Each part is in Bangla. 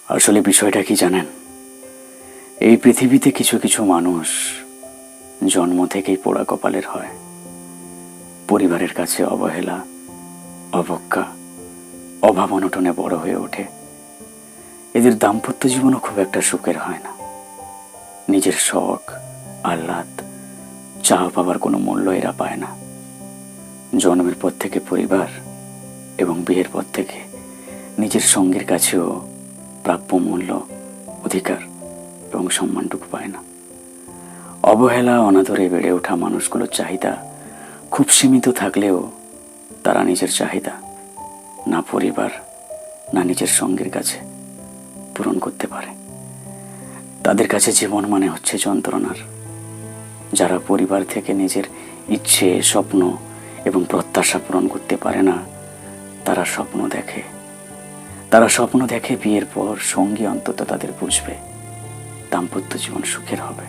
আসলে বিষয়টা কি জানেন, এই পৃথিবীতে কিছু কিছু মানুষ জন্ম থেকেই পোড়া কপালের হয়। পরিবারের কাছে অবহেলা, অবজ্ঞা, অভাব অনটনে বড় হয়ে ওঠে। এদের দাম্পত্য জীবনও খুব একটা সুখের হয় না। নিজের শখ, আহ্লাদ, চাওয়া পাওয়ার কোনো মূল্য এরা পায় না। জন্মের পর থেকে পরিবার এবং বিয়ের পর থেকে নিজের সঙ্গীর কাছেও প্রাপ্য মূল্য, অধিকার এবং সম্মানটুকু পায় না। অবহেলা, অনাদরে বেড়ে ওঠা মানুষগুলোর চাহিদা খুব সীমিত থাকলেও তারা নিজের চাহিদা না পরিবার না নিজের সঙ্গীর কাছে পূরণ করতে পারে। তাদের কাছে জীবন মানে হচ্ছে যন্ত্রণার। যারা পরিবার থেকে নিজের ইচ্ছে, স্বপ্ন এবং প্রত্যাশা পূরণ করতে পারে না, তারা স্বপ্ন দেখে বিয়ের পর সঙ্গী অন্তত তাদের বুঝবে, দাম্পত্য জীবন সুখের হবে।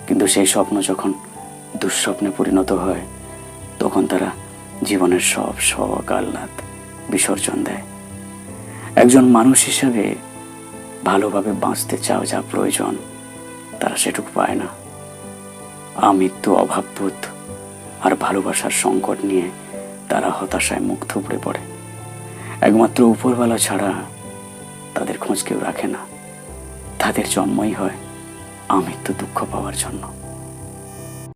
কিন্তু সেই স্বপ্ন যখন দুঃস্বপ্নে পরিণত হয়, তখন তারা জীবনের সব শখ, আহ্লাদ বিসর্জন দেয়। একজন মানুষ হিসেবে ভালোভাবে বাঁচতে চাও যা প্রয়োজন, তারা সেটুকু পায় না। আমৃত্যু, অভাববোধ আর ভালোবাসার সংকট নিয়ে তারা হতাশায় মুখ থুবড়ে পড়ে। একমাত্র উপরওয়ালা ছাড়া তাদের খোঁজ কেউ রাখে না। তাদের জন্মই হয় আমৃত্যু দুঃখ পাওয়ার জন্য।